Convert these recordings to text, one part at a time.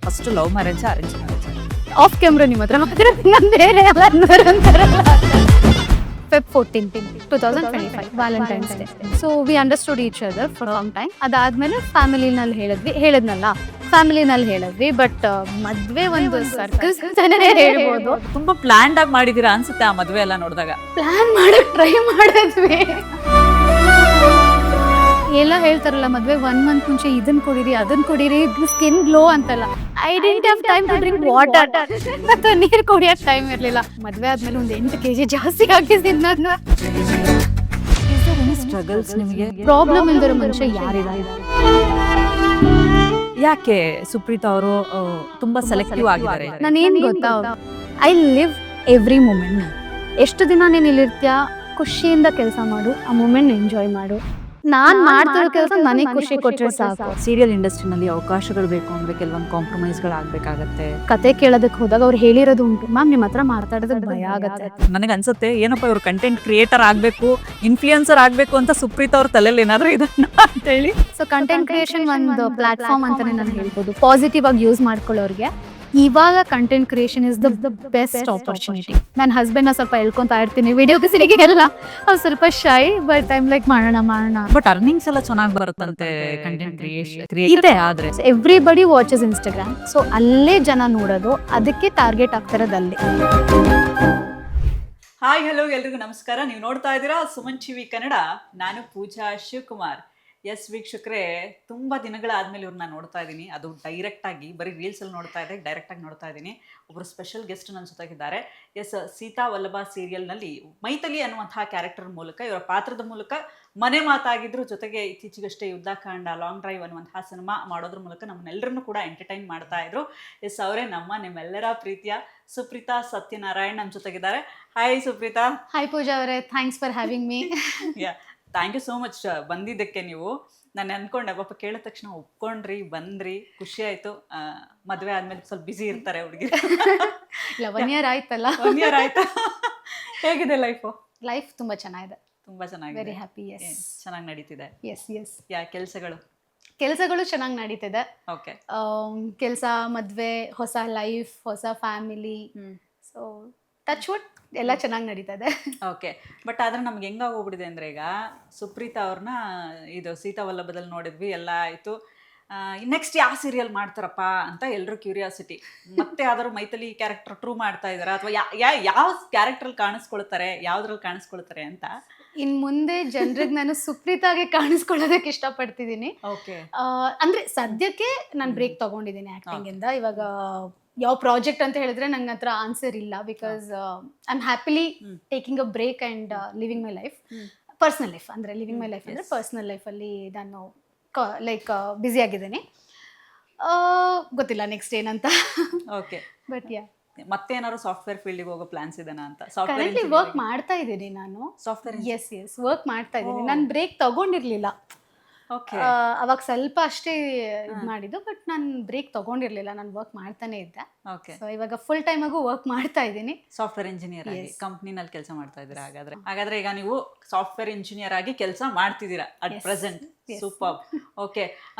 First love marriage arrange marriage? Off camera ನಿಮ್ಮ ಹತ್ರ ಮಾತಾಡ್ತೀನಿ, ಬೇರೆ Feb 14, 2025 Valentine's Day. So we understood each other for some time. ಅದಾದ್ಮೇಲೆ ಫ್ಯಾಮಿಲಿನಲ್ಲಿ ಹೇಳಿದ್ವಿ. ಬಟ್ ಮದ್ವೆ ಒಂದು ಸರ್ಕಸ್ ಅಂತಾನೆ ಹೇಳ್ಬೋದು. ತುಂಬಾ ಪ್ಲಾನ್ಡ್ ಆಗಿ ಮಾಡಿದೀರಾ ಅನ್ಸುತ್ತೆ ಆ ಮದ್ವೆ ಎಲ್ಲ ನೋಡಿದಾಗ. ಪ್ಲಾನ್ ಮಾಡಕ್ ಟ್ರೈ ಮಾಡಿದ್ವಿ. ಎಲ್ಲ ಹೇಳ್ತಾರಲ್ಲ ಮದ್ವೆ 1 month ಮುಂಚೆ ಇದನ್ನ ಕುಡೀರಿ ಅದನ್ನ ಕುಡೀರಿ ಸ್ಕಿನ್ ಗ್ಲೋ ಅಂತಲ್ಲ. I didn't have time to drink water ಮತ್ತು ನೀರು ಕುಡಿಯೋಕೆ ಟೈಮ್ ಇರಲಿಲ್ಲ. ಮದ್ವೆ ಆದ್ಮೇಲೆ ಒಂದು 8 kg ಜಾಸ್ತಿ ಆಗಿದ್ದೀನಿ ನಾನು. ಸ್ಟ್ರಗಲ್ಸ್ ನಿಮಗೆ? ಪ್ರಾಬ್ಲಮ್ ಇಲ್ದಿರೋ ಮನುಷ್ಯ ಯಾರಿಲ್ಲ. ಯಾಕೆ ಸುಪ್ರೀತಾ ಅವರು ತುಂಬಾ ಸೆಲೆಕ್ಟಿವ್ ಆಗಿದ್ದಾರೆ? ನಾನೇನು ಗೊತ್ತಾ, ಐ ಲಿವ್ ಎವ್ರಿ ಮೂಮೆಂಟ್. ಎಷ್ಟು ದಿನ ನೀನು ಇಲ್ಲಿರ್ತೀಯ, ಖುಷಿಯಿಂದ ಕೆಲಸ ಮಾಡು, ಆ ಮೂಮೆಂಟ್ ಎಂಜಾಯ್ ಮಾಡು. ನಾನ್ ಮಾಡ್ತಿರೋ ಕೆಲಸ ನನಗೆ ಖುಷಿ ಕೊಟ್ಟರೆ ಸಾಕು. ಸೀರಿಯಲ್ ಇಂಡಸ್ಟ್ರಿನಲ್ಲಿ ಅವಕಾಶಗಳು ಬೇಕು ಅಂದ್ರೆ ಕೆಲವೊಂದು ಕಾಂಪ್ರಮೈಸ್ಗಳು ಆಗ್ಬೇಕಾಗತ್ತೆ. ಕತೆ ಕೇಳೋದಕ್ಕೆ ಹೋದಾಗ ಅವ್ರು ಹೇಳಿರೋದು ಉಂಟು, ಮ್ಯಾಮ್ ನಿಮ್ಮ ಹತ್ರ ಮಾತಾಡೋದಕ್ಕೆ ಭಯ ಆಗತ್ತೆ. ನನಗೆ ಅನ್ಸುತ್ತೆ ಏನಪ್ಪ ಇವ್ರು ಕಂಟೆಂಟ್ ಕ್ರಿಯೇಟರ್ ಆಗ್ಬೇಕು, ಇನ್ಫ್ಲೂಯೆನ್ಸರ್ ಆಗ್ಬೇಕು ಅಂತ ಸುಪ್ರೀತಾ ಅವ್ರ ತಲೆಯಲ್ಲಿ ಏನಾದ್ರು ಇದನ್ನ ಅಂತ ಹೇಳಿ. ಸೊ ಕಂಟೆಂಟ್ ಕ್ರಿಯೇಷನ್ ಒಂದು ಪ್ಲಾಟ್ಫಾರ್ಮ್ ಅಂತಾನೆ ನಾನು ಹೇಳ್ಬೋದು. ಪಾಸಿಟಿವ್ ಆಗಿ ಯೂಸ್ ಮಾಡ್ಕೊಳ್ಳೋರಿಗೆ ಇವಾಗ content creation is the best opportunity. ನನ್ನ ಹಸ್ಬೆಂಡ್ನ ಸ್ವಲ್ಪ ಹೇಳ್ಕೊಂತಾ ಇರ್ತೀನಿ ವಿಡಿಯೋಗೆ ಸಿರಿಗೆಲ್ಲ. ಅವ್ರು ಸ್ವಲ್ಪ ಶೈ, ಬಟ್ ಐಮ್ ಲೈಕ್ ಮಾಡೋಣ. ಬಟ್ ಅರ್ನಿಂಗ್ಸ್ ಎಲ್ಲ ಚೆನ್ನಾಗಿ ಬರುತ್ತಂತೆ ಕಂಟೆಂಟ್ ಕ್ರಿಯೇಷನ್ ಇದೆ. ಆದ್ರೆ ಎವ್ರಿಬಡಿ ವಾಚಸ್ ಇನ್ಸ್ಟಾಗ್ರಾಮ್, ಸೊ ಅಲ್ಲೇ ಜನ ನೋಡೋದು, ಅದಕ್ಕೆ ಟಾರ್ಗೆಟ್ ಆಗ್ತಿರೋದಲ್ಲಿ. ಹಾಯ್ ಹಲೋ ಎಲ್ರಿಗೂ ನಮಸ್ಕಾರ. ನೀವು ನೋಡ್ತಾ ಇದ್ದೀರಾ ಸುಮನ್ ಟಿವಿ ಕನ್ನಡ. ನಾನು ಪೂಜಾ ಶಿವಕುಮಾರ್. ಎಸ್ ವೀಕ್ಷಕರೇ, ತುಂಬ ದಿನಗಳಾದ್ಮೇಲೆ ಇವ್ರನ್ನ ನೋಡ್ತಾ ಇದ್ದೀನಿ. ಅದು ಡೈರೆಕ್ಟಾಗಿ, ಬರೀ ರೀಲ್ಸಲ್ಲಿ ನೋಡ್ತಾ ಇದ್ದೆ, ಡೈರೆಕ್ಟಾಗಿ ನೋಡ್ತಾ ಇದ್ದೀನಿ. ಒಬ್ಬರು ಸ್ಪೆಷಲ್ ಗೆಸ್ಟ್ ನನ್ನ ಜೊತೆಗಿದ್ದಾರೆ. ಎಸ್, ಸೀತಾ ವಲ್ಲಭ ಸೀರಿಯಲ್ನಲ್ಲಿ ಮೈಥಿಲಿ ಅನ್ನುವಂತಹ ಕ್ಯಾರೆಕ್ಟರ್ ಮೂಲಕ, ಇವರ ಪಾತ್ರದ ಮೂಲಕ ಮನೆ ಮಾತಾಗಿದ್ರು. ಜೊತೆಗೆ ಇತ್ತೀಚೆಗಷ್ಟೇ ಯುದ್ಧಕಾಂಡ, ಲಾಂಗ್ ಡ್ರೈವ್ ಅನ್ನುವಂತಹ ಸಿನಿಮಾ ಮಾಡೋದ್ರ ಮೂಲಕ ನಮ್ಮನ್ನೆಲ್ಲರನ್ನೂ ಕೂಡ ಎಂಟರ್ಟೈನ್ ಮಾಡ್ತಾ ಇದ್ರು. ಎಸ್, ಅವರೇ ನಿಮ್ಮೆಲ್ಲರ ಪ್ರೀತಿಯ ಸುಪ್ರೀತಾ ಸತ್ಯನಾರಾಯಣ್ ನಮ್ಮ ಜೊತೆಗಿದ್ದಾರೆ. ಹಾಯ್ ಸುಪ್ರೀತಾ. ಹಾಯ್ ಪೂಜಾ ಅವರೇ, thanks for having me. Yeah, thank you so much ಬಂದಿದ್ದಕ್ಕೆ. ನೀವು ನಾನು ಅನ್ಕೊಂಡೆ ಪಾಪ ಕೇಳಿದ ತಕ್ಷಣ ಒಪ್ಕೊಂಡ್ರಿ, ಬಂದ್ರಿ, ಖುಷಿ ಆಯ್ತು. ಮದುವೆ ಆದ್ಮೇಲೆ ಸ್ವಲ್ಪ ಬಿಸಿ ಇರ್ತಾರೆ ಹುಡುಗಿರು. ಇಲ್ಲ, 1 year ಆಯ್ತಲ್ಲ. 1 year ಆಯ್ತಾ? ಹೇಗಿದೆ ಲೈಫು? ಲೈಫ್ ತುಂಬಾ ಚೆನ್ನಾಗಿದೆ. ತುಂಬಾ ಚೆನ್ನಾಗಿದೆ. Very happy. ಎಸ್, ಚೆನ್ನಾಗಿ ನಡೀತಿದೆ. ಎಸ್. ಯಾ, ಕೆಲಸಗಳು ಚೆನ್ನಾಗಿ ನಡೀತಿದೆ. ಓಕೆ. ಕೆಲಸ, ಮದ್ವೆ, ಹೊಸ ಲೈಫ್, ಹೊಸ ಫ್ಯಾಮಿಲಿ. ಸೊ ಟಚ್ ವುಡ್ ಎಲ್ಲ ಚೆನ್ನಾಗಿ ನಡೀತಾ ಇದೆ. ಓಕೆ. ಬಟ್ ಆದ್ರೆ ನಮ್ಗೆ ಹೆಂಗಾಗೋಗ್ಬಿಟ್ಟಿದೆ ಅಂದ್ರೆ, ಈಗ ಸುಪ್ರೀತಾ ಅವ್ರನ್ನ ಇದು ಸೀತಾ ವಲ್ಲಭದಲ್ಲಿ ನೋಡಿದ್ವಿ, ಎಲ್ಲ ಆಯ್ತು. ನೆಕ್ಸ್ಟ್ ಯಾವ ಸೀರಿಯಲ್ ಮಾಡ್ತಾರಪ್ಪ ಅಂತ ಎಲ್ಲರೂ ಕ್ಯೂರಿಯಾಸಿಟಿ. ಮತ್ತೆ ಯಾವ್ದಾದ್ರು ಮೈಥಿಲಿ ಕ್ಯಾರೆಕ್ಟರ್ ಟ್ರೂ ಮಾಡ್ತಾ ಇದಾರ, ಅಥವಾ ಯಾವ ಕ್ಯಾರೆಕ್ಟರ್ ಯಾವ್ದ್ರಲ್ಲಿ ಕಾಣಿಸ್ಕೊಳ್ತಾರೆ ಅಂತ. ಇನ್ ಮುಂದೆ ಜನರಿಗೆ ನಾನು ಸುಪ್ರೀತಾಗೆ ಕಾಣಿಸ್ಕೊಳ್ಳೋದಕ್ಕೆ ಇಷ್ಟಪಡ್ತಿದ್ದೀನಿ. ಓಕೆ. ಅಂದ್ರೆ ಸದ್ಯಕ್ಕೆ ನಾನು ಬ್ರೇಕ್ ತಗೊಂಡಿದ್ದೀನಿ ಆಕ್ಟಿಂಗ್ ಇಂದ. ಇವಾಗ ಯಾವ ಪ್ರಾಜೆಕ್ಟ್ ಅಂತ ಹೇಳಿದ್ರೆ ನಂಗೆ ಹತ್ರ ಆನ್ಸರ್ ಇಲ್ಲ. Because I am happily taking a break and living my life, personal life. ಅಂದ್ರೆ ಲಿವಿಂಗ್ ಮೈ ಲೈಫ್ ಅಂದ್ರೆ ಪರ್ಸನಲ್ ಲೈಫಲ್ಲಿ ನಾನು ಲೈಕ್ ಬ್ಯುಸಿ ಆಗಿದ್ದೀನಿ. ಗೊತ್ತಿಲ್ಲ ನೆಕ್ಸ್ಟ್ ಏನಂತ. ಓಕೆ. ಬಟ್ ಯಾ, ಮತ್ತೆ ಏನಾದ್ರು ಸಾಫ್ಟ್ವೇರ್ ಫೀಲ್ಡಿಗೆ ಹೋಗೋ ಪ್ಲಾನ್ಸ್ ಇದೆನಾ ಅಂತ? ಕರೆಂಟ್ಲಿ ವರ್ಕ್ ಮಾಡ್ತಾ ಇದ್ದೀನಿ ನಾನು. ಸಾಫ್ಟ್ವೇರ್? ಎಸ್, ವರ್ಕ್ ಮಾಡ್ತಾ ಇದ್ದೀನಿ. ನಾನು ಬ್ರೇಕ್ ತಗೊಂಡಿರ್ಲಿಲ್ಲ. ಓಕೆ. ಅವಾಗ ಸ್ವಲ್ಪ ಅಷ್ಟೇ ಇದು ಮಾಡಿದ್ದು, ಬಟ್ ನಾನು ಬ್ರೇಕ್ ತಗೊಂಡಿರ್ಲಿಲ್ಲ. ನಾನು ವರ್ಕ್ ಮಾಡ್ತಾನೆ ಇದ್ದೆ. ಓಕೆ. ಸೊ ಇವಾಗ ಫುಲ್ ಟೈಮ್ ಆಗು ವರ್ಕ್ ಮಾಡ್ತಾ ಇದ್ದೀನಿ. ಸಾಫ್ಟ್ವೇರ್ ಇಂಜಿನಿಯರ್ ಆಗಿ ಕಂಪ್ನಿನಲ್ಲಿ ಕೆಲಸ ಮಾಡ್ತಾ ಇದ್ದೀರಾ? ಹಾಗಾದ್ರೆ ಈಗ ನೀವು ಸಾಫ್ಟ್ವೇರ್ ಇಂಜಿನಿಯರ್ ಆಗಿ ಕೆಲಸ ಮಾಡ್ತಿದ್ದೀರಾ ಅಟ್ ಪ್ರೆಸೆಂಟ್. ಸೂಪರ್. ಓಕೆ.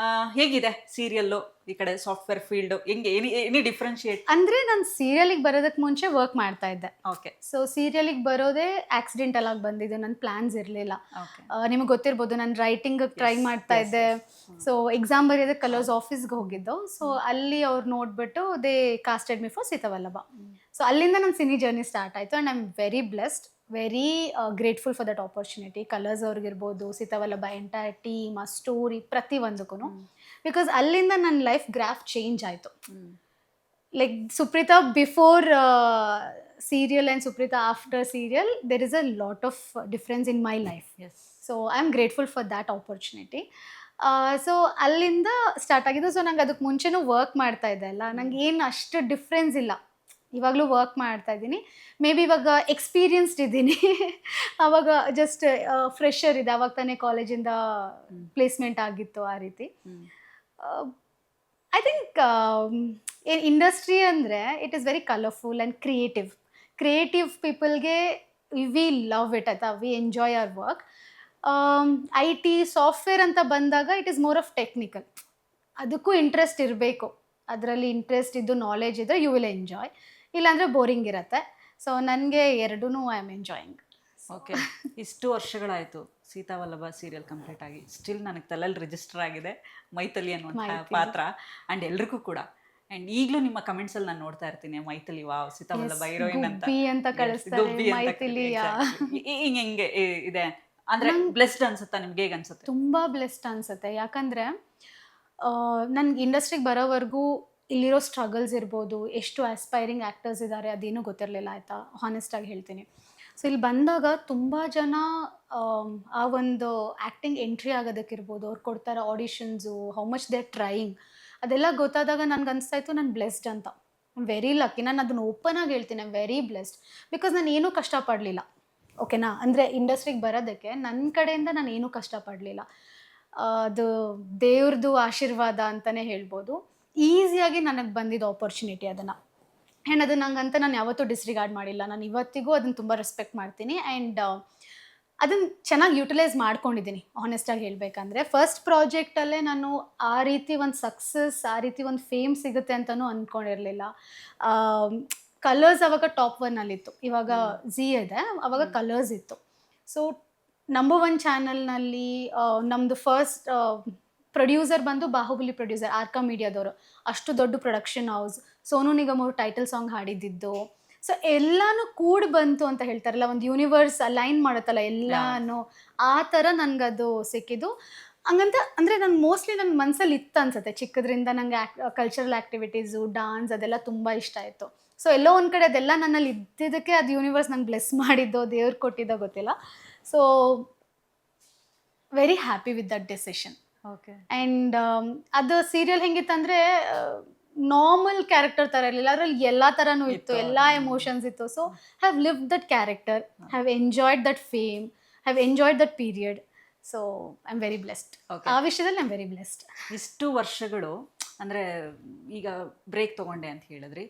ಹೇಗಿದೆ ಸೀರಿಯಲ್ಲು ಈ ಕಡೆ ಸಾಫ್ಟ್ವೇರ್ ಫೀಲ್ಡ್? ಹೆಂಗೆ, ಎನಿ ಡಿಫ್ರೆನ್ಶಿಯೇಟ್? ಅಂದ್ರೆ ನಾನು ಸೀರಿಯಲಿಗೆ ಬರೋದಕ್ಕೆ ಮುಂಚೆ ವರ್ಕ್ ಮಾಡ್ತಾ ಇದ್ದೆ. ಓಕೆ. ಸೊ ಸೀರಿಯಲಿಗೆ ಬರೋದೇ ಆಕ್ಸಿಡೆಂಟಲ್ ಆಗಿ ಬಂದಿದ್ದು. ನನ್ನ ಪ್ಲಾನ್ಸ್ ಇರಲಿಲ್ಲ. ನಿಮಗೆ ಗೊತ್ತಿರ್ಬೋದು, ನಾನು ರೈಟಿಂಗ್ ಟ್ರೈ ಮಾಡ್ತಾ ಇದ್ದೆ. ಸೊ ಎಕ್ಸಾಮ್ ಬರೆಯೋದಕ್ಕೆ ಕಲರ್ಸ್ ಆಫೀಸ್ಗೆ ಹೋಗಿದ್ದು. ಸೊ ಅಲ್ಲಿ ಅವ್ರು ನೋಡ್ಬಿಟ್ಟು they casted me for Seetha Vallabha. So ಅಲ್ಲಿಂದ ನನ್ನ ಸಿನಿ ಜರ್ನಿ ಸ್ಟಾರ್ಟ್ ಆಯಿತು. And I am very blessed, very grateful for that opportunity. Colors ಅವ್ರಿಗಿರ್ಬೋದು, ಸೀತಾ ವಲ್ಲಭ ಎಂಟೈರ್ ಟೀಮ್, ಆ ಸ್ಟೋರಿ ಪ್ರತಿಯೊಂದಕ್ಕೂ. ಬಿಕಾಸ್ ಅಲ್ಲಿಂದ ನನ್ನ ಲೈಫ್ ಗ್ರಾಫ್ ಚೇಂಜ್ ಆಯಿತು. Like Supritha before serial and Supritha after serial, there is a lot of difference in my life. So I am grateful for that opportunity. So ಅಲ್ಲಿಂದ start ಆಗಿದ್ದು. So ನಂಗೆ ಅದಕ್ಕೆ ಮುಂಚೆನೂ ವರ್ಕ್ ಮಾಡ್ತಾ ಇದ್ದೆ ಅಲ್ಲ, ನಂಗೆ ಏನು ಅಷ್ಟು ಡಿಫ್ರೆನ್ಸ್ ಇಲ್ಲ. ಇವಾಗಲೂ ವರ್ಕ್ ಮಾಡ್ತಾ ಇದ್ದೀನಿ. ಮೇ ಬಿ ಇವಾಗ ಎಕ್ಸ್ಪೀರಿಯನ್ಸ್ಡ್ ಇದ್ದೀನಿ. ಆವಾಗ ಜಸ್ಟ್ ಫ್ರೆಶರ್ ಇದೆ, ಆವಾಗ ತಾನೇ ಕಾಲೇಜಿಂದ ಪ್ಲೇಸ್ಮೆಂಟ್ ಆಗಿತ್ತು. ಆ ರೀತಿ ಐ ಥಿಂಕ್ ಇಂಡಸ್ಟ್ರಿ ಅಂದರೆ it is very colourful and creative ಪೀಪಲ್ಗೆ ವಿ ಲವ್ ಇಟ್ ಆಯ್ತಾ, we enjoy our work. IT software ಅಂತ ಬಂದಾಗ it is more of technical. ಅದಕ್ಕೂ ಇಂಟ್ರೆಸ್ಟ್ ಇರಬೇಕು. ಅದರಲ್ಲಿ ಇಂಟ್ರೆಸ್ಟ್ ಇದ್ದು ನಾಲೆಜ್ ಇದ್ದರೆ ಯು ವಿಲ್ ಎಂಜಾಯ್, ಇಲ್ಲಾಂದರೆ ಬೋರಿಂಗ್ ಇರುತ್ತೆ. ಸೊ ನನಗೆ ಎರಡೂ ಐ ಆಮ್ ಎಂಜಾಯಿಂಗ್. ಓಕೆ, ಇಷ್ಟು ವರ್ಷಗಳಾಯಿತು ಸೀತಾವಲ್ಲಭ ಸೀರಿಯಲ್ ಕಂಪ್ಲೀಟ್ ಆಗಿ, ಸ್ಟಿಲ್ ನನಗೆ ತಲೆಯಲ್ಲಿ ರಿಜಿಸ್ಟರ್ ಆಗಿದೆ ಮೈಥಿಲಿ ಅನ್ನುವಂಥ ಪಾತ್ರ. ಆ್ಯಂಡ್ ಎಲ್ರಿಗೂ ಕೂಡ, ಆ್ಯಂಡ್ ಈಗಲೂ ನಿಮ್ಮ ಕಮೆಂಟ್ಸಲ್ಲಿ ನಾನು ನೋಡ್ತಾ ಇರ್ತೀನಿ, ಮೈಥಿಲಿ ವಾವ್ ಸೀತಾವಲ್ಲಭ ಹೀರೋಯಿನ್ ಅಂತ ಕಳಿಸ್ತಾರೆ, ಮೈಥಿಲಿ ಹಿಂಗೆ ಇದೆ ಅಂದರೆ ಬ್ಲೆಸ್ಡ್ ಅನ್ಸುತ್ತಾ ನಿಮ್ಗೆ? ಹೇಗೆ ಅನ್ಸುತ್ತೆ? ತುಂಬ ಬ್ಲೆಸ್ಡ್ ಅನ್ಸುತ್ತೆ. ಯಾಕಂದರೆ ನನ್ಗೆ ಇಂಡಸ್ಟ್ರಿಗೆ ಬರೋವರೆಗೂ ಇಲ್ಲಿರೋ ಸ್ಟ್ರಗಲ್ಸ್ ಇರ್ಬೋದು, ಎಷ್ಟು ಆಸ್ಪೈರಿಂಗ್ ಆ್ಯಕ್ಟರ್ಸ್ ಇದ್ದಾರೆ ಅದೇನೂ ಗೊತ್ತಿರಲಿಲ್ಲ ಆಯಿತಾ, ಹಾನೆಸ್ಟಾಗಿ ಹೇಳ್ತೀನಿ. ಸೊ ಇಲ್ಲಿ ಬಂದಾಗ ತುಂಬ ಜನ ಆ ಒಂದು ಆ್ಯಕ್ಟಿಂಗ್ ಎಂಟ್ರಿ ಆಗೋದಕ್ಕಿರ್ಬೋದು, ಅವ್ರು ಕೊಡ್ತಾರೆ auditions, how much they trying, ಅದೆಲ್ಲ ಗೊತ್ತಾದಾಗ ನನಗೆ ಅನಿಸ್ತಾಯಿತ್ತು ನಾನು ಬ್ಲೆಸ್ಡ್ ಅಂತ. Very lucky. ನಾನು ಅದನ್ನು ಓಪನ್ ಆಗಿ ಹೇಳ್ತೀನಿ, ವೆರಿ ಬ್ಲೆಸ್ಡ್. ಬಿಕಾಸ್ ನಾನು ಏನೂ ಕಷ್ಟಪಡಲಿಲ್ಲ, ಓಕೆನಾ. ಅಂದರೆ ಇಂಡಸ್ಟ್ರಿಗೆ ಬರೋದಕ್ಕೆ ನನ್ನ ಕಡೆಯಿಂದ ನಾನು ಏನೂ ಕಷ್ಟಪಡಲಿಲ್ಲ. ಅದು ದೇವ್ರದ್ದು ಆಶೀರ್ವಾದ ಅಂತಲೇ ಹೇಳ್ಬೋದು. ಈಸಿಯಾಗಿ ನನಗೆ ಬಂದಿದ್ದು ಆಪರ್ಚುನಿಟಿ ಅದನ್ನು. ಆ್ಯಂಡ್ ಅದು ನಂಗಂತ ನಾನು ಯಾವತ್ತೂ ಡಿಸ್ರಿಗಾರ್ಡ್ ಮಾಡಿಲ್ಲ. ನಾನು ಇವತ್ತಿಗೂ ಅದನ್ನು ತುಂಬ ರೆಸ್ಪೆಕ್ಟ್ ಮಾಡ್ತೀನಿ. ಆ್ಯಂಡ್ ಅದನ್ನು ಚೆನ್ನಾಗಿ ಯುಟಿಲೈಸ್ ಮಾಡ್ಕೊಂಡಿದ್ದೀನಿ ಆನೆಸ್ಟಾಗಿ ಹೇಳಬೇಕಂದ್ರೆ. ಫಸ್ಟ್ ಪ್ರಾಜೆಕ್ಟಲ್ಲೇ ನಾನು ಆ ರೀತಿ ಒಂದು ಸಕ್ಸಸ್, ಆ ರೀತಿ ಒಂದು ಫೇಮ್ ಸಿಗುತ್ತೆ ಅಂತಲೂ ಅಂದ್ಕೊಂಡಿರಲಿಲ್ಲ. ಕಲರ್ಸ್ ಅವಾಗ ಟಾಪ್ 1 ಇವಾಗ ಝೀ ಇದೆ, ಅವಾಗ ಕಲರ್ಸ್ ಇತ್ತು. ಸೊ ನಂಬರ್ 1 ಚಾನಲ್ನಲ್ಲಿ ನಮ್ಮದು ಫಸ್ಟ್ ಪ್ರೊಡ್ಯೂಸರ್ ಬಂದು ಬಾಹುಬಲಿ ಪ್ರೊಡ್ಯೂಸರ್, ಆರ್ಕಾ ಮೀಡಿಯಾದವರು. ಅಷ್ಟು ದೊಡ್ಡ ಪ್ರೊಡಕ್ಷನ್ ಹೌಸ್. ಸೋನು ನಿಗಮ್ ಅವರು ಟೈಟಲ್ ಸಾಂಗ್ ಹಾಡಿದ್ದು. ಸೊ ಎಲ್ಲನೂ ಕೂಡಿ ಬಂತು ಅಂತ ಹೇಳ್ತಾರಲ್ಲ, ಒಂದು ಯೂನಿವರ್ಸ್ ಅಲೈನ್ ಮಾಡುತ್ತಲ್ಲ ಎಲ್ಲನೂ, ಆ ಥರ ನನಗದು ಸಿಕ್ಕಿದ್ದು. ಹಂಗಂತ ಅಂದರೆ ನಾನು ಮೋಸ್ಟ್ಲಿ ನನ್ನ ಮನಸ್ಸಲ್ಲಿ ಇತ್ತು ಅನ್ಸುತ್ತೆ ಚಿಕ್ಕದ್ರಿಂದ. ನನಗೆ ಕಲ್ಚರಲ್ ಆ್ಯಕ್ಟಿವಿಟೀಸು, ಡಾನ್ಸ್ ಅದೆಲ್ಲ ತುಂಬ ಇಷ್ಟ ಆಯಿತು. ಸೊ ಎಲ್ಲೋ ಒಂದು ಕಡೆ ಅದೆಲ್ಲ ನನ್ನಲ್ಲಿ ಇದ್ದಿದ್ದಕ್ಕೆ ಅದು ಯೂನಿವರ್ಸ್ ನಂಗೆ ಬ್ಲೆಸ್ ಮಾಡಿದ್ದೋ ದೇವ್ರು ಕೊಟ್ಟಿದ್ದೋ ಗೊತ್ತಿಲ್ಲ. So very happy with that decision. Okay. And ಅದು ಸೀರಿಯಲ್ ಹೆಂಗಿತ್ತಂದರೆ ನಾರ್ಮಲ್ ಕ್ಯಾರೆಕ್ಟರ್ ಥರ ಇರಲಿಲ್ಲ, ಅದರಲ್ಲಿ ಎಲ್ಲ ಥರನೂ ಇತ್ತು, ಎಲ್ಲ ಎಮೋಷನ್ಸ್ ಇತ್ತು. So have lived that character, have enjoyed that fame, have enjoyed that period. So I am very blessed. ಆ ವಿಷಯದಲ್ಲಿ ಐ ಆಮ್ ವೆರಿ ಬ್ಲೆಸ್ಡ್. ಇಷ್ಟು ವರ್ಷಗಳು ಅಂದರೆ ಈಗ ಬ್ರೇಕ್ ತೊಗೊಂಡೆ ಅಂತ ಹೇಳಿದ್ರಿ,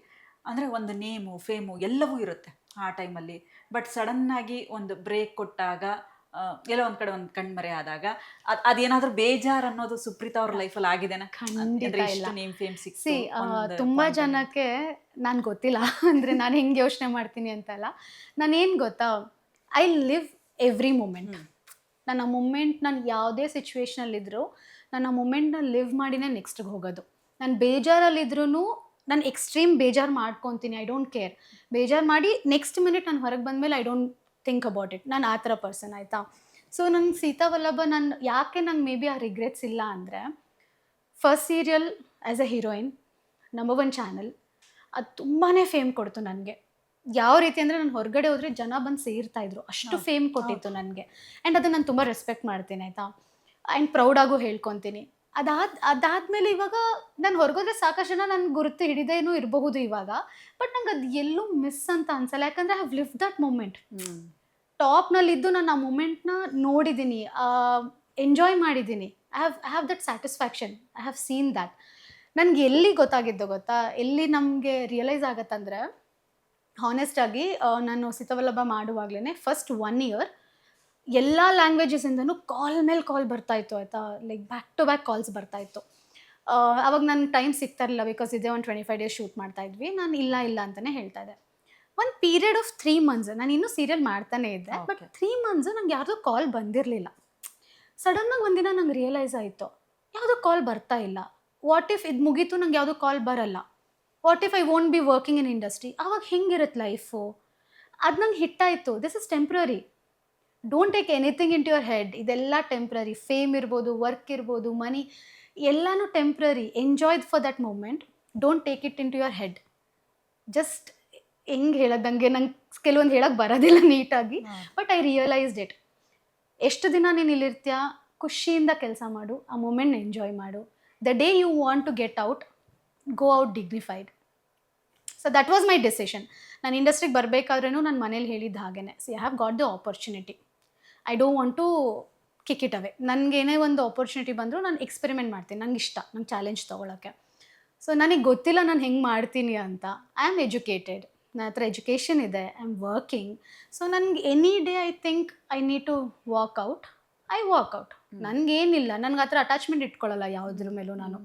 ಅಂದರೆ ಒಂದು ನೇಮು ಫೇಮು ಎಲ್ಲವೂ ಇರುತ್ತೆ ಆ ಟೈಮಲ್ಲಿ. ಬಟ್ ಸಡನ್ನಾಗಿ ಒಂದು ಬ್ರೇಕ್ ಕೊಟ್ಟಾಗ, ಎಲ್ಲೋ ಒಂದು ಕಡೆ ಒಂದು ಕಣ್ಮರೆ ಆದಾಗ ಅದೇನಾದ್ರೂ ಬೇಜಾರು ಅನ್ನೋದು ಸುಪ್ರೀತಾ ಅವ್ರ ಲೈಫಲ್ಲಿ ಆಗಿದೆನಾ? ಖಂಡಿತ ಇಲ್ಲ. ನೇಮ್ ಫೇಮ್ ಸಿ ತುಂಬ ಜನಕ್ಕೆ ನಾನು ಗೊತ್ತಿಲ್ಲ ಅಂದರೆ ನಾನು ಹೆಂಗೆ ಯೋಚನೆ ಮಾಡ್ತೀನಿ ಅಂತಲ್ಲ. ನಾನೇನು ಗೊತ್ತಾ, ಐ ಲಿವ್ ಎವ್ರಿ ಮೂಮೆಂಟ್. ನನ್ನ ಮೂಮೆಂಟ್, ನಾನು ಯಾವುದೇ ಸಿಚುವೇಶನಲ್ಲಿದ್ದರೂ ನಾನು ಆ ಮೂಮೆಂಟ್ನ ಲಿವ್ ಮಾಡಿನೇ ನೆಕ್ಸ್ಟಿಗೆ ಹೋಗೋದು. ನಾನು ಬೇಜಾರಲ್ಲಿದ್ರೂ ನಾನು ಎಕ್ಸ್ಟ್ರೀಮ್ ಬೇಜಾರು ಮಾಡ್ಕೊತೀನಿ, ಐ ಡೋಂಟ್ ಕೇರ್. ಬೇಜಾರು ಮಾಡಿ ನೆಕ್ಸ್ಟ್ ಮಿನಿಟ್ ನಾನು ಹೊರಗೆ ಬಂದಮೇಲೆ I don't think about it. ನಾನು ಆ ಥರ ಪರ್ಸನ್ ಆಯಿತಾ. ಸೊ ನಂಗೆ ಸೀತಾವಲ್ಲಭ ನಾನು ಯಾಕೆ ನಂಗೆ ಮೇ ಬಿ ಆ ರಿಗ್ರೆಟ್ಸ್ ಇಲ್ಲ ಅಂದರೆ, first serial as a heroine, number 1 channel, ಅದು ತುಂಬಾ ಫೇಮ್ ಕೊಡ್ತು ನನಗೆ. ಯಾವ ರೀತಿ ಅಂದರೆ ನಾನು ಹೊರಗಡೆ ಹೋದರೆ ಜನ ಬಂದು ಸೇರ್ತಾಯಿದ್ರು, ಅಷ್ಟು ಫೇಮ್ ಕೊಟ್ಟಿತ್ತು ನನಗೆ. ಆ್ಯಂಡ್ ಅದನ್ನು ನಾನು ತುಂಬ ರೆಸ್ಪೆಕ್ಟ್ ಮಾಡ್ತೀನಿ ಆಯಿತಾ. ಆ್ಯಂಡ್ ಪ್ರೌಡಾಗೂ ಹೇಳ್ಕೊತೀನಿ. ಅದಾದಮೇಲೆ ಇವಾಗ ನಾನು ಹೊರಗೋದ್ರೆ ಸಾಕಷ್ಟು ಜನ ನನ್ನ ಗುರುತು ಹಿಡಿದೇನೂ ಇರಬಹುದು ಇವಾಗ. ಬಟ್ ನಂಗೆ ಅದು ಎಲ್ಲೂ ಮಿಸ್ ಅಂತ ಅನ್ಸಲ್ಲ, ಯಾಕಂದರೆ I have live that moment. ಟಾಪ್ನಲ್ಲಿದ್ದು ನಾನು ಆ ಮೂಮೆಂಟ್ನ ನೋಡಿದ್ದೀನಿ, ಎಂಜಾಯ್ ಮಾಡಿದ್ದೀನಿ. I have that satisfaction, I have seen that. ನನಗೆ ಎಲ್ಲಿ ಗೊತ್ತಾಗಿದ್ದು ಗೊತ್ತಾ, ಎಲ್ಲಿ ನಮಗೆ ರಿಯಲೈಸ್ ಆಗತ್ತಂದರೆ, ಹಾನೆಸ್ಟಾಗಿ ನಾನು ಸೀತಾವಲ್ಲಭ ಮಾಡುವಾಗಲೇ ಫಸ್ಟ್ 1 ಇಯರ್ ಎಲ್ಲ ಲ್ಯಾಂಗ್ವೇಜಸ್ಸಿಂದನೂ ಕಾಲ್ ಮೇಲೆ ಕಾಲ್ ಬರ್ತಾಯಿತ್ತು ಆಯಿತಾ. Like back to back calls ಬರ್ತಾಯಿತ್ತು. ಅವಾಗ ನನಗೆ ಟೈಮ್ ಸಿಗ್ತಾ ಇರಲಿಲ್ಲ, ಬಿಕಾಸ್ ಇದೇ ಒಂದು 25 ಡೇಸ್ ಶೂಟ್ ಮಾಡ್ತಾಯಿದ್ವಿ. ನಾನು ಇಲ್ಲ ಅಂತಲೇ ಹೇಳ್ತಾ ಇದ್ದೆ. ಒಂದು ಪೀರಿಯಡ್ ಆಫ್ 3 ಮಂತ್ಸ್ ನಾನು ಇನ್ನೂ ಸೀರಿಯಲ್ ಮಾಡ್ತಾನೇ ಇದ್ದೆ. ಬಟ್ 3 ಮಂತ್ಸು ನಂಗೆ ಯಾವುದೋ ಕಾಲ್ ಬಂದಿರಲಿಲ್ಲ. ಸಡನ್ನಾಗಿ ಒಂದಿನ ನಂಗೆ ರಿಯಲೈಸ್ ಆಯಿತು, ಯಾವುದೋ ಕಾಲ್ ಬರ್ತಾ ಇಲ್ಲ. ವಾಟ್ ಇಫ್ ಇದು ಮುಗೀತು, ನಂಗೆ ಯಾವುದೋ ಕಾಲ್ ಬರಲ್ಲ, what if I won't be working in industry, ಆವಾಗ ಹೆಂಗಿರುತ್ತೆ ಲೈಫು? ಅದು ನಂಗೆ ಹಿಟ್ಟಾಯಿತು. This is temporary. Don't take anything in to your head. ಇದೆಲ್ಲ ಟೆಂಪ್ರರಿ. ಫೇಮ್ ಇರ್ಬೋದು, ವರ್ಕ್ ಇರ್ಬೋದು, ಮನಿ, ಎಲ್ಲನೂ temporary. Enjoy for that moment. Don't take it in to your head. Just ಹೆಂಗೆ ಹೇಳೋದಂಗೆ ನಂಗೆ ಕೆಲವೊಂದು ಹೇಳೋಕ್ಕೆ ಬರೋದಿಲ್ಲ ನೀಟಾಗಿ. But I realised it. ಎಷ್ಟು ದಿನ ನೀನು ಇಲ್ಲಿರ್ತೀಯ, ಖುಷಿಯಿಂದ ಕೆಲಸ ಮಾಡು, ಆ ಮೂಮೆಂಟ್ನ ಎಂಜಾಯ್ ಮಾಡು. The day you want to get out, go out dignified. So that was my decision. ನಾನು ಇಂಡಸ್ಟ್ರಿಗೆ ಬರಬೇಕಾದ್ರೂ ನನ್ನ ಮನೇಲಿ ಹೇಳಿದ್ದು ಹಾಗೇ. See I have got the opportunity, I don't want to kick it away. ನನಗೇನೇ ಒಂದು ಆಪರ್ಚುನಿಟಿ ಬಂದರೂ ನಾನು ಎಕ್ಸ್ಪೆರಿಮೆಂಟ್ ಮಾಡ್ತೀನಿ. ನಂಗೆ ಇಷ್ಟ, ನಂಗೆ ಚಾಲೆಂಜ್ ತೊಗೊಳಕ್ಕೆ. ಸೊ ನನಗೆ ಗೊತ್ತಿಲ್ಲ ನಾನು ಹೆಂಗೆ ಮಾಡ್ತೀನಿ ಅಂತ. ಐ ಆಮ್ ಎಜುಕೇಟೆಡ್, ನನ್ನ ಹತ್ರ ಎಜುಕೇಷನ್ ಇದೆ, ಐ ಆಮ್ ವರ್ಕಿಂಗ್. ಸೊ ನನಗೆ any day I think I need to walk out, ನನಗೇನಿಲ್ಲ, ನನಗೆ ಆ ಥರ ಅಟ್ಯಾಚ್ಮೆಂಟ್ ಇಟ್ಕೊಳ್ಳಲ್ಲ ಯಾವುದ್ರ ಮೇಲೂ ನಾನು.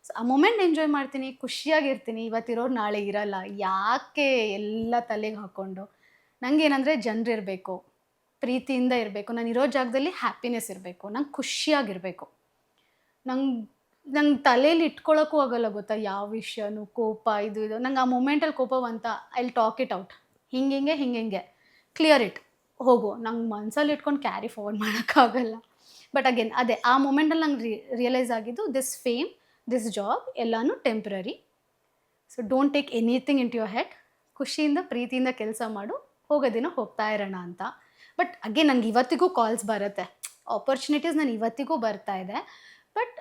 ಸೊ ಆ ಮೊಮೆಂಟ್ ಎಂಜಾಯ್ ಮಾಡ್ತೀನಿ, ಖುಷಿಯಾಗಿರ್ತೀನಿ. ಇವತ್ತಿರೋರು ನಾಳೆ ಇರಲ್ಲ, ಯಾಕೆ ಎಲ್ಲ ತಲೆಗೆ ಹಾಕ್ಕೊಂಡು. ನನಗೇನಂದರೆ ಜನರಿರಬೇಕು, ಪ್ರೀತಿಯಿಂದ ಇರಬೇಕು, ನಾನು ಇರೋ ಜಾಗದಲ್ಲಿ ಹ್ಯಾಪಿನೆಸ್ ಇರಬೇಕು, ನಂಗೆ ಖುಷಿಯಾಗಿರಬೇಕು. ನಂಗೆ ತಲೆಯಲ್ಲಿ ಇಟ್ಕೊಳ್ಳೋಕ್ಕೂ ಆಗಲ್ಲ ಗೊತ್ತಾ, ಯಾವ ವಿಷಯನೂ ಕೋಪ ಇದು ನಂಗೆ ಆ ಮೊಮೆಂಟಲ್ಲಿ ಕೋಪ ಬಂತ, I will talk it out. ಹಿಂಗೆ ಕ್ಲಿಯರ್ ಇಟ್, ಹೋಗು. ನಂಗೆ ಮನಸ್ಸಲ್ಲಿ ಇಟ್ಕೊಂಡು ಕ್ಯಾರಿ ಫಾರ್ವರ್ಡ್ ಮಾಡೋಕ್ಕಾಗಲ್ಲ. ಬಟ್ ಅಗೇನ್ ಅದೇ ಆ ಮೊಮೆಂಟಲ್ಲಿ ನಂಗೆ ರಿಯಲೈಸ್ ಆಗಿದ್ದು, ದಿಸ್ ಫೇಮ್, ದಿಸ್ ಜಾಬ್ ಎಲ್ಲನೂ temporary. So don't take anything in to your head. ಖುಷಿಯಿಂದ ಪ್ರೀತಿಯಿಂದ ಕೆಲಸ ಮಾಡು, ಹೋಗೋದಿನ ಹೋಗ್ತಾ ಇರೋಣ ಅಂತ. ಬಟ್ ಅಗೇನ್ ನನಗೆ ಇವತ್ತಿಗೂ ಕಾಲ್ಸ್ ಬರುತ್ತೆ, ಆಪರ್ಚುನಿಟೀಸ್ ನಾನು ಇವತ್ತಿಗೂ ಬರ್ತಾ ಇದೆ. ಬಟ್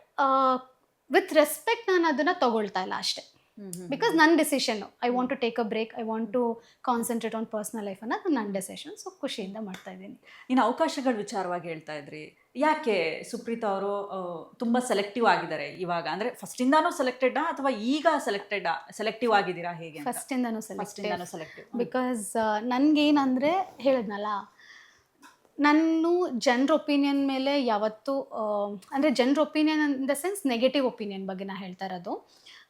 ವಿತ್ ರೆಸ್ಪೆಕ್ಟ್ ನಾನು ಅದನ್ನು ತಗೊಳ್ತಾ ಇಲ್ಲ ಅಷ್ಟೇ. ಬಿಕಾಸ್ ನನ್ನ decision, I want to take a break, I want to concentrate on personal life ಅನ್ನೋದು ನನ್ನ ಡೆಸಿಷನ್. ಸೊ ಖುಷಿಯಿಂದ ಮಾಡ್ತಾ ಇದ್ದೀನಿ. ಇನ್ನು ಅವಕಾಶಗಳ ವಿಚಾರವಾಗಿ ಹೇಳ್ತಾ ಇದ್ರಿ, ಯಾಕೆ ಸುಪ್ರೀತಾ ಅವರು ತುಂಬ ಸೆಲೆಕ್ಟಿವ್ ಆಗಿದ್ದಾರೆ ಇವಾಗ? ಅಂದರೆ ಫಸ್ಟಿಂದಾನೂ ಸೆಲೆಕ್ಟೆಡ್ ಅಥವಾ ಈಗ ಸೆಲೆಕ್ಟಿವ್ ಆಗಿದ್ದೀರಾ ಹೇಗೆ? ಫಸ್ಟಿಂದಾನೂ ಸೆಲೆಕ್ಟಿವ್. ಬಿಕಾಸ್ ನನಗೇನಂದರೆ ಹೇಳಿದ್ನಲ್ಲ, ನಾನು ಜನರ ಒಪಿನಿಯನ್ ಮೇಲೆ ಯಾವತ್ತೂ ಅಂದರೆ ಜನರ opinion in the sense negative opinion ಬಗ್ಗೆ ನಾನು ಹೇಳ್ತಾ ಇರೋದು.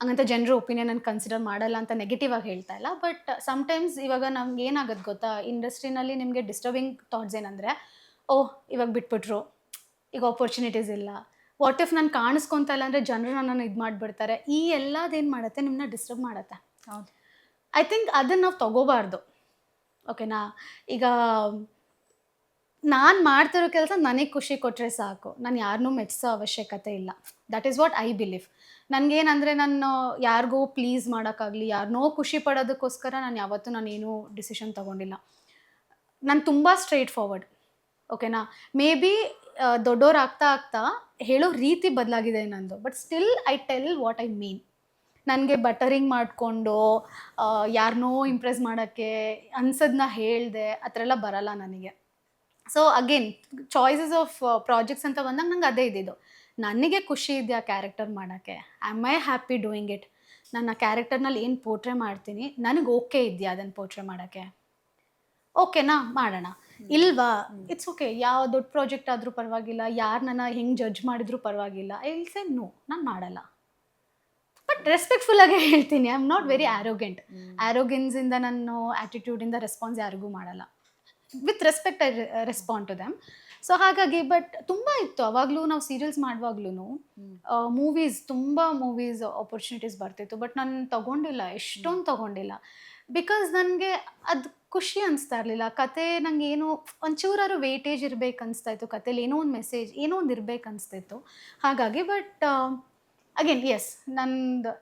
ಹಂಗಂತ ಜನರ ಒಪಿನಿಯನ್ ನಾನು ಕನ್ಸಿಡರ್ ಮಾಡಲ್ಲ ಅಂತ ನೆಗೆಟಿವ್ ಆಗಿ ಹೇಳ್ತಾ ಇಲ್ಲ. ಬಟ್ ಸಮ್ಟೈಮ್ಸ್ ಇವಾಗ ನಮ್ಗೆ ಏನಾಗುತ್ತೆ ಗೊತ್ತಾ, ಇಂಡಸ್ಟ್ರಿನಲ್ಲಿ ನಿಮಗೆ ಡಿಸ್ಟರ್ಬಿಂಗ್ ಥಾಟ್ಸ್ ಏನಂದರೆ, ಓಹ್ ಇವಾಗ ಬಿಟ್ಬಿಟ್ರು, ಈಗ ಆಪರ್ಚುನಿಟೀಸ್ ಇಲ್ಲ, ವಾಟ್ ಇಫ್ ನಾನು ಕಾಣಿಸ್ಕೊತಾ ಇಲ್ಲ ಅಂದರೆ ಜನರು ನನ್ನನ್ನು ಇದು ಮಾಡಿಬಿಡ್ತಾರೆ. ಈ ಎಲ್ಲದೇನು ಮಾಡುತ್ತೆ, ನಿಮ್ಮನ್ನ ಡಿಸ್ಟರ್ಬ್ ಮಾಡುತ್ತೆ. ಹೌದು. ಐ ಥಿಂಕ್ ಅದನ್ನು ನಾವು ತಗೋಬಾರ್ದು. ಓಕೆನಾ? ಈಗ ನಾನು ಮಾಡ್ತಿರೋ ಕೆಲಸ ನನಗೆ ಖುಷಿ ಕೊಟ್ಟರೆ ಸಾಕು, ನಾನು ಯಾರನ್ನೂ ಮೆಚ್ಚಿಸೋ ಅವಶ್ಯಕತೆ ಇಲ್ಲ. That is what I believe. ನನಗೇನಂದರೆ, ನಾನು ಯಾರಿಗೂ ಪ್ಲೀಸ್ ಮಾಡೋಕ್ಕಾಗಲಿ, ಯಾರನ್ನೋ ಖುಷಿ ಪಡೋದಕ್ಕೋಸ್ಕರ ನಾನು ಯಾವತ್ತೂ ನಾನೇನೂ ಡಿಸಿಷನ್ ತೊಗೊಂಡಿಲ್ಲ. ನಾನು ತುಂಬ ಸ್ಟ್ರೈಟ್ ಫಾರ್ವರ್ಡ್. ಓಕೆನಾ? ಮೇ ಬಿ ದೊಡ್ಡೋರು ಆಗ್ತಾ ಹೇಳೋ ರೀತಿ ಬದಲಾಗಿದೆ ನಂದು. But still I tell what I mean. ನನಗೆ ಬಟರಿಂಗ್ ಮಾಡಿಕೊಂಡು ಯಾರನ್ನೋ ಇಂಪ್ರೆಸ್ ಮಾಡೋಕ್ಕೆ ಅನ್ಸೋದನ್ನ ಹೇಳಿದೆ ಆ ಥರ ಎಲ್ಲ ಬರಲ್ಲ ನನಗೆ. So again choices of projects ಅಂತ ಬಂದಾಗ ನಂಗೆ ಅದೇ ಇದ್ದಿದ್ದು, ನನಗೆ ಖುಷಿ ಇದೆಯಾ ಕ್ಯಾರೆಕ್ಟರ್ ಮಾಡೋಕ್ಕೆ, am I happy doing it. ನನ್ನ ಕ್ಯಾರೆಕ್ಟರ್ನಲ್ಲಿ ಏನು ಪೋರ್ಟ್ರೇ ಮಾಡ್ತೀನಿ, ನನಗೆ ಓಕೆ ಇದೆಯಾ ಅದನ್ನು ಪೋರ್ಟ್ರೇ ಮಾಡೋಕ್ಕೆ, ಓಕೆನಾ ಮಾಡೋಣ. ಇಲ್ವಾ, ಇಟ್ಸ್ ಓಕೆ. ಯಾವ ದೊಡ್ಡ ಪ್ರಾಜೆಕ್ಟ್ ಆದರೂ ಪರವಾಗಿಲ್ಲ, ಯಾರು ನನ್ನ ಹೆಂಗೆ ಜಡ್ಜ್ ಮಾಡಿದ್ರು ಪರವಾಗಿಲ್ಲ, ಐ ವಿಲ್ ಸೇ ನೋ, ನಾನು ಮಾಡಲ್ಲ. ಬಟ್ ರೆಸ್ಪೆಕ್ಟ್ಫುಲ್ಲಾಗೇ ಹೇಳ್ತೀನಿ. I am not very arrogant. ಆ್ಯರೋಗೆನ್ಸಿಂದ ನಾನು ಆ್ಯಟಿಟ್ಯೂಡಿಂದ ರೆಸ್ಪಾನ್ಸ್ ಯಾರಿಗೂ ಮಾಡಲ್ಲ. With respect I respond to them. So ಹಾಗಾಗಿ ಬಟ್ ತುಂಬ ಇತ್ತು ಅವಾಗಲೂ, ನಾವು ಸೀರಿಯಲ್ಸ್ ಮಾಡುವಾಗ್ಲೂ ತುಂಬ ಮೂವೀಸ್ ಆಪರ್ಚುನಿಟೀಸ್ ಬರ್ತಿತ್ತು. ಬಟ್ ನಾನು ತೊಗೊಂಡಿಲ್ಲ, ಎಷ್ಟೊಂದು ತೊಗೊಂಡಿಲ್ಲ. ಬಿಕಾಸ್ ನನಗೆ ಅದು ಖುಷಿ ಅನಿಸ್ತಾ ಇರಲಿಲ್ಲ. ಕತೆ ನನಗೆ ಏನೋ ಒಂಚೂರಾರು ವೇಟೇಜ್ ಇರಬೇಕು ಅನಿಸ್ತಾ ಇತ್ತು, ಕತೆಲಿ ಏನೋ ಒಂದು ಮೆಸೇಜ್, ಏನೋ ಒಂದು ಇರಬೇಕು ಅನಿಸ್ತಿತ್ತು. ಹಾಗಾಗಿ ಬಟ್ ಅಗೇನ್ ಎಸ್, ನಂದು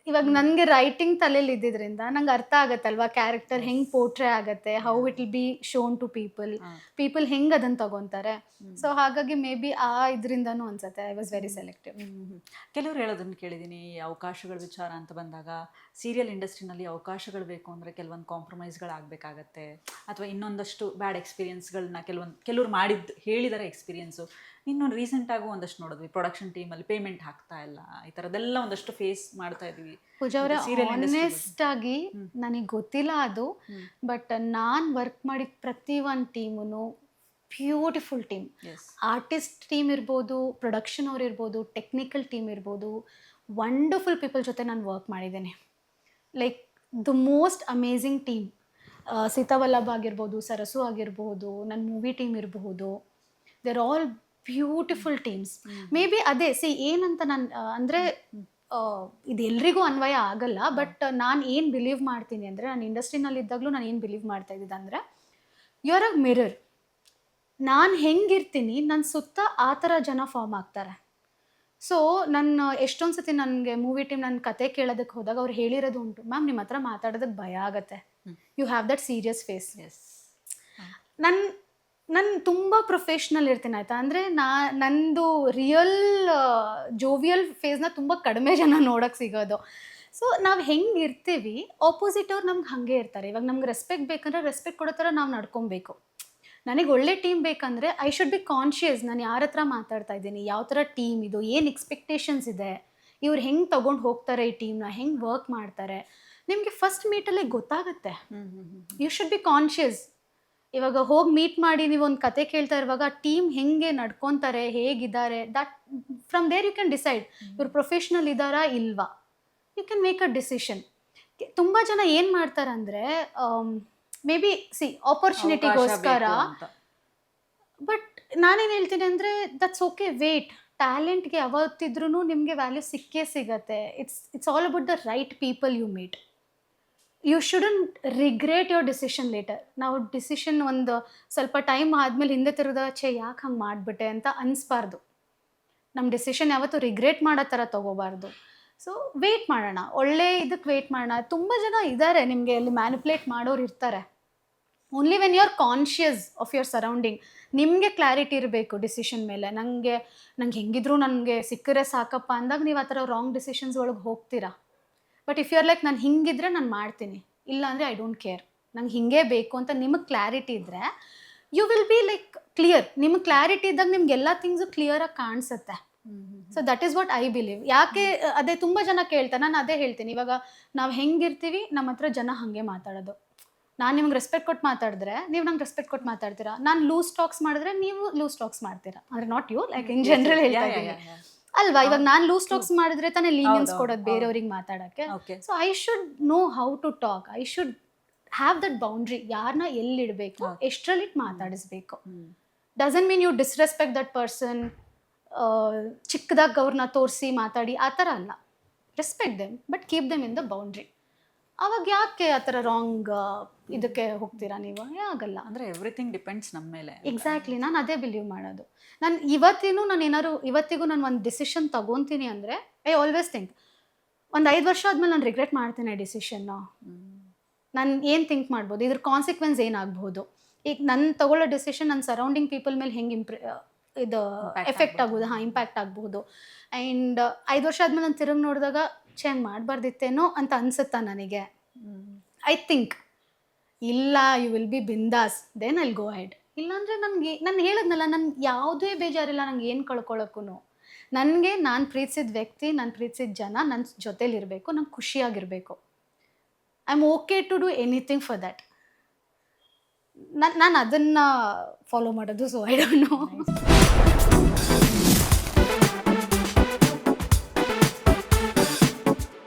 ಇವಾಗ ನನಗೆ ರೈಟಿಂಗ್ ತಲೆಯಲ್ಲಿ ಇದ್ದಿದ್ದರಿಂದ ನಂಗೆ ಅರ್ಥ ಆಗುತ್ತಲ್ವಾ ಕ್ಯಾರೆಕ್ಟರ್ ಹೆಂಗೆ ಪೋರ್ಟ್ರೇ ಆಗುತ್ತೆ, how it will be shown to people ಹೆಂಗೆ ಅದನ್ನು ತಗೊತಾರೆ. ಸೊ ಹಾಗಾಗಿ ಮೇ ಬಿ ಆ ಇದರಿಂದನೂ ಅನ್ಸುತ್ತೆ ಐ ವಾಸ್ ವೆರಿ ಸೆಲೆಕ್ಟಿವ್. ಕೆಲವರು ಹೇಳೋದನ್ನು ಕೇಳಿದ್ದೀನಿ, ಈ ಅವಕಾಶಗಳ ವಿಚಾರ ಅಂತ ಬಂದಾಗ ಸೀರಿಯಲ್ ಇಂಡಸ್ಟ್ರಿನಲ್ಲಿ ಅವಕಾಶಗಳು ಬೇಕು ಅಂದರೆ ಕೆಲವೊಂದು ಕಾಂಪ್ರಮೈಸ್ಗಳಾಗಬೇಕಾಗತ್ತೆ, ಅಥವಾ ಇನ್ನೊಂದಷ್ಟು ಬ್ಯಾಡ್ ಎಕ್ಸ್ಪೀರಿಯನ್ಸ್ಗಳನ್ನ ಕೆಲವ್ರು ಹೇಳಿದ್ದಾರೆ ಎಕ್ಸ್ಪೀರಿಯನ್ಸು. ಇನ್ನೊಂದು ರೀಸೆಂಟಾಗೂ ಒಂದಷ್ಟು ನೋಡಿದ್ವಿ, ಪ್ರೊಡಕ್ಷನ್ ಟೀಮಲ್ಲಿ ಪೇಮೆಂಟ್ ಹಾಕ್ತಾ ಇಲ್ಲ, ಈ ಥರದ್ದೆಲ್ಲ ಒಂದಷ್ಟು ಫೇಸ್ ಮಾಡ್ತಾ ಇದ್ದೀವಿ. ಪೂಜಾ ಅವರೇ, ಆನೆಸ್ಟ್ ಆಗಿ ನನಗೆ ಗೊತ್ತಿಲ್ಲ ಅದು, ಬಟ್ ನಾನು ವರ್ಕ್ ಮಾಡಿದ ಪ್ರತಿ ಒಂದು team beautiful team. Artist team ಇರ್ಬೋದು, ಪ್ರೊಡಕ್ಷನ್ ಅವ್ರು ಇರ್ಬೋದು, ಟೆಕ್ನಿಕಲ್ ಟೀಮ್ ಇರ್ಬೋದು, ವಂಡರ್ಫುಲ್ ಪೀಪಲ್ ಜೊತೆ ನಾನು ವರ್ಕ್ ಮಾಡಿದ್ದೇನೆ. Like the most amazing team. Seetha Vallabha ಆಗಿರ್ಬೋದು, ಸರಸು ಆಗಿರ್ಬೋದು, ನನ್ನ ಮೂವಿ ಟೀಮ್ ಇರಬಹುದು, there all beautiful teams. Maybe ಅದೇ ಏನಂತ ನಾನು ಅಂದರೆ ಇದು ಎಲ್ರಿಗೂ ಅನ್ವಯ ಆಗಲ್ಲ. ಬಟ್ ನಾನು ಏನು ಬಿಲೀವ್ ಮಾಡ್ತೀನಿ ಅಂದರೆ, ನಾನು ಇಂಡಸ್ಟ್ರಿನಲ್ಲಿ ಇದ್ದಾಗಲೂ ನಾನು ಏನು ಬಿಲೀವ್ ಮಾಡ್ತಾ ಇದ್ದಿದ್ದು ಅಂದರೆ, ಯು ಆರ್ ಅ ಮಿರರ್. ನಾನು ಹೆಂಗಿರ್ತೀನಿ ನನ್ನ ಸುತ್ತ ಆ ಥರ ಜನ ಫಾರ್ಮ್ ಆಗ್ತಾರೆ. ಸೊ ನನ್ನ ಎಷ್ಟೊಂದು ಸತಿ ನನಗೆ ಮೂವಿ ಟೀಮ್ ನನ್ನ ಕತೆ ಕೇಳೋದಕ್ಕೆ ಹೋದಾಗ ಅವ್ರು ಹೇಳಿರೋದು ಉಂಟು, ಮ್ಯಾಮ್ ನಿಮ್ಮ ಹತ್ರ ಮಾತಾಡೋದಕ್ಕೆ ಭಯ ಆಗುತ್ತೆ, you have that serious face. ನಾನು ತುಂಬ ಪ್ರೊಫೆಷ್ನಲ್ ಇರ್ತೀನಿ ಆಯಿತಾ. ಅಂದರೆ ನಂದು ರಿಯಲ್ ಜೋವಿಯಲ್ ಫೇಸ್ನ ತುಂಬ ಕಡಿಮೆ ಜನ ನೋಡೋಕ್ಕೆ ಸಿಗೋದು. ಸೊ ನಾವು ಹೆಂಗೆ ಇರ್ತೀವಿ, ಆಪೋಸಿಟ್ ಅವ್ರು ನಮ್ಗೆ ಹಾಗೆ ಇರ್ತಾರೆ. ಇವಾಗ ನಮ್ಗೆ ರೆಸ್ಪೆಕ್ಟ್ ಬೇಕಂದ್ರೆ ರೆಸ್ಪೆಕ್ಟ್ ಕೊಡೋ ಥರ ನಾವು ನಡ್ಕೊಬೇಕು. ನನಗೆ ಒಳ್ಳೆ ಟೀಮ್ ಬೇಕಂದರೆ ಐ ಶುಡ್ ಬಿ ಕಾನ್ಷಿಯಸ್, ನಾನು ಯಾರ ಹತ್ರ ಮಾತಾಡ್ತಾ ಇದ್ದೀನಿ, ಯಾವ ಥರ ಟೀಮ್ ಇದು, ಏನು ಎಕ್ಸ್ಪೆಕ್ಟೇಷನ್ಸ್ ಇದೆ, ಇವ್ರು ಹೆಂಗೆ ತೊಗೊಂಡು ಹೋಗ್ತಾರೆ, ಈ ಟೀಮ್ನ ಹೆಂಗೆ ವರ್ಕ್ ಮಾಡ್ತಾರೆ, ನಿಮಗೆ ಫಸ್ಟ್ ಮೀಟಲ್ಲೇ ಗೊತ್ತಾಗುತ್ತೆ. You should be conscious. ಇವಾಗ ಹೋಗಿ ಮೀಟ್ ಮಾಡಿ ನೀವು ಒಂದು ಕತೆ ಕೇಳ್ತಾ ಇರುವಾಗ ಟೀಮ್ ಹೆಂಗೆ ನಡ್ಕೊತಾರೆ, ಹೇಗಿದ್ದಾರೆ, that from there you can decide ಇವ್ರು ಪ್ರೊಫೆಷ್ನಲ್ ಇದ್ದಾರಾ ಇಲ್ವಾ. You can make a decision. ತುಂಬ ಜನ ಏನು ಮಾಡ್ತಾರೆ ಅಂದರೆ, ಮೇ ಬಿ ಆಪರ್ಚುನಿಟಿಗೋಸ್ಕರ. ಬಟ್ ನಾನೇನು ಹೇಳ್ತೀನಿ ಅಂದರೆ, ದಟ್ಸ್ ಓಕೆ, ವೇಟ್. ಟ್ಯಾಲೆಂಟ್ಗೆ ಯಾವತ್ತಿದ್ರೂ ನಿಮಗೆ ವ್ಯಾಲ್ಯೂ ಸಿಕ್ಕೇ ಸಿಗತ್ತೆ. It's all about the right people you meet. You shouldn't regret your decision later. ನಾವು ಡಿಸಿಷನ್ ಒಂದು ಸ್ವಲ್ಪ ಟೈಮ್ ಆದಮೇಲೆ ಹಿಂದೆ ತಿರುದ ಯಾಕೆ ಹಂಗೆ ಮಾಡಿಬಿಟ್ಟೆ ಅಂತ ಅನಿಸ್ಬಾರ್ದು. ನಮ್ಮ ಡಿಸಿಷನ್ ಯಾವತ್ತೂ ರಿಗ್ರೆಟ್ ಮಾಡೋ ಥರ ತೊಗೋಬಾರ್ದು. ಸೊ ವೆಯ್ಟ್ ಮಾಡೋಣ, ಒಳ್ಳೆ ಇದಕ್ಕೆ ವೆಯ್ಟ್ ಮಾಡೋಣ. ತುಂಬ ಜನ ಇದ್ದಾರೆ ನಿಮಗೆ ಅಲ್ಲಿ ಮ್ಯಾನಿಪ್ಯುಲೇಟ್ ಮಾಡೋರು ಇರ್ತಾರೆ. Only when you are conscious of your surrounding. ನಿಮಗೆ ಕ್ಲಾರಿಟಿ ಇರಬೇಕು ಡಿಸಿಷನ್ ಮೇಲೆ. ನಂಗೆ ಹೆಂಗಿದ್ರು ನನಗೆ ಸಿಕ್ಕರೆ ಸಾಕಪ್ಪ ಅಂದಾಗ ನೀವು ಆ ಥರ ರಾಂಗ್ ಡಿಸಿಷನ್ಸ್ ಒಳಗೆ ಹೋಗ್ತೀರಾ. But if you are like ನಾನು ಹಿಂಗಿದ್ರೆ ನಾನು ಮಾಡ್ತೀನಿ, ಇಲ್ಲ ಅಂದರೆ ಐ ಡೋಂಟ್ ಕೇರ್, ನಂಗೆ ಹಿಂಗೆ ಬೇಕು ಅಂತ ನಿಮಗೆ ಕ್ಲಾರಿಟಿ ಇದ್ದರೆ you will be like clear. ನಿಮಗೆ ಕ್ಲಾರಿಟಿ ಇದ್ದಾಗ ನಿಮ್ಗೆ ಎಲ್ಲ ಥಿಂಗ್ಸು ಕ್ಲಿಯರಾಗಿ ಕಾಣಿಸುತ್ತೆ. So that is what I believe. ಯಾಕೆ ಅದೇ ತುಂಬ ಜನ ಕೇಳ್ತಾರೆ, ನಾನು ಅದೇ ಹೇಳ್ತೀನಿ. ಇವಾಗ ನಾವು ಹೆಂಗಿರ್ತೀವಿ ನಮ್ಮ ಹತ್ರ ಜನ ಹಾಗೆ ಮಾತಾಡೋದು. ನಾನು ನಿಮ್ಗೆ ರೆಸ್ಪೆಕ್ಟ್ ಕೊಟ್ಟು ಮಾತಾಡಿದ್ರೆ ನೀವು ನಂಗೆ ರೆಸ್ಪೆಕ್ಟ್ ಕೊಟ್ಟು ಮಾತಾಡ್ತೀರಾ. ನಾನು ಲೂಸ್ ಟಾಕ್ಸ್ ಮಾಡಿದ್ರೆ ನೀವು ಲೂಸ್ ಟಾಕ್ಸ್ ಮಾಡ್ತೀರಾ. ಅಂದರೆ not you, like in general ಹೇಳ್ತಾ ಇದ್ದೀನಿ ಅಲ್ವಾ. ಇವಾಗ ನಾನು ಲೂಸ್ ಟಾಕ್ಸ್ ಮಾಡಿದ್ರೆ ತಾನೇ ಲೀನಿಯನ್ಸ್ ಕೊಡೋದು ಬೇರೆಯವ್ರಿಗೆ ಮಾತಾಡೋಕ್ಕೆ. So I should know how to talk. I should have that boundary. ಯಾರನ್ನ ಎಲ್ಲಿಡಬೇಕು, ಎಷ್ಟರಲ್ಲಿ ಮಾತಾಡಿಸ್ಬೇಕು. Doesn't mean you disrespect that person. ಚಿಕ್ಕದಾಗ ಅವ್ರನ್ನ ತೋರಿಸಿ ಮಾತಾಡಿ ಆ ಥರ ಅಲ್ಲ. Respect them but keep them in the boundary. ಅವಾಗ ಯಾಕೆ ಆ ಥರ ರಾಂಗ್ ಇದಕ್ಕೆ ಹೋಗ್ತೀರಾ ನೀವು? ಆಗಲ್ಲ. ಅಂದರೆ ಎವ್ರಿಥಿಂಗ್ ಡಿಪೆಂಡ್ಸ್ ನಮ್ಮ ಮೇಲೆ. ಎಕ್ಸಾಕ್ಟ್ಲಿ, ನಾನು ಅದೇ ಬಿಲೀವ್ ಮಾಡೋದು. ನಾನು ಇವತ್ತಿಗೂ ನಾನು ಒಂದು ಡಿಸಿಷನ್ ತಗೊತೀನಿ ಅಂದರೆ ಐ ಆಲ್ವೇಸ್ ಥಿಂಕ್ ಒಂದು 5 ವರ್ಷ ಆದಮೇಲೆ ನಾನು ರಿಗ್ರೆಟ್ ಮಾಡ್ತೀನಿ ಡಿಸಿಷನ್ನು. ನಾನು ಏನು ಥಿಂಕ್ ಮಾಡ್ಬೋದು, ಇದ್ರ ಕಾನ್ಸಿಕ್ವೆನ್ಸ್ ಏನಾಗ್ಬೋದು. ಈಗ ನನ್ನ ತಗೊಳ್ಳೋ ಡಿಸಿಷನ್ ನನ್ನ ಸರೌಂಡಿಂಗ್ ಪೀಪಲ್ ಮೇಲೆ ಹೆಂಗೆ ಇದು ಎಫೆಕ್ಟ್ ಆಗ್ಬೋದು, ಇಂಪ್ಯಾಕ್ಟ್ ಆಗ್ಬೋದು. ಆ್ಯಂಡ್ 5 ವರ್ಷ ಆದಮೇಲೆ ನಾನು ತಿರುಗಿ ನೋಡಿದಾಗ ಹಂಗೆ ಮಾಡಬಾರ್ದಿತ್ತೇನೋ ಅಂತ ಅನಿಸುತ್ತಾ ನನಗೆ. ಐ ಥಿಂಕ್ ಇಲ್ಲ, ಯು ವಿಲ್ ಬಿ ಬಿಂದಾಸ್, ದೆನ್ ಐಲ್ ಗೋ ಹೆಡ್. ಇಲ್ಲಾಂದರೆ ನಾನು ಹೇಳಿದ್ನಲ್ಲ, ನನ್ಗೆ ಯಾವುದೇ ಬೇಜಾರಿಲ್ಲ ನಂಗೆ ಏನು ಕಳ್ಕೊಳ್ಳೋಕ್ಕೂ. ನನಗೆ ನಾನು ಪ್ರೀತಿಸಿದ ವ್ಯಕ್ತಿ, ನಾನು ಪ್ರೀತಿಸಿದ ಜನ ನನ್ನ ಜೊತೇಲಿರಬೇಕು, ನಂಗೆ ಖುಷಿಯಾಗಿರಬೇಕು. I am okay to do anything for that. ನಾನು ಅದನ್ನು ಫಾಲೋ ಮಾಡೋದು. So I don't no.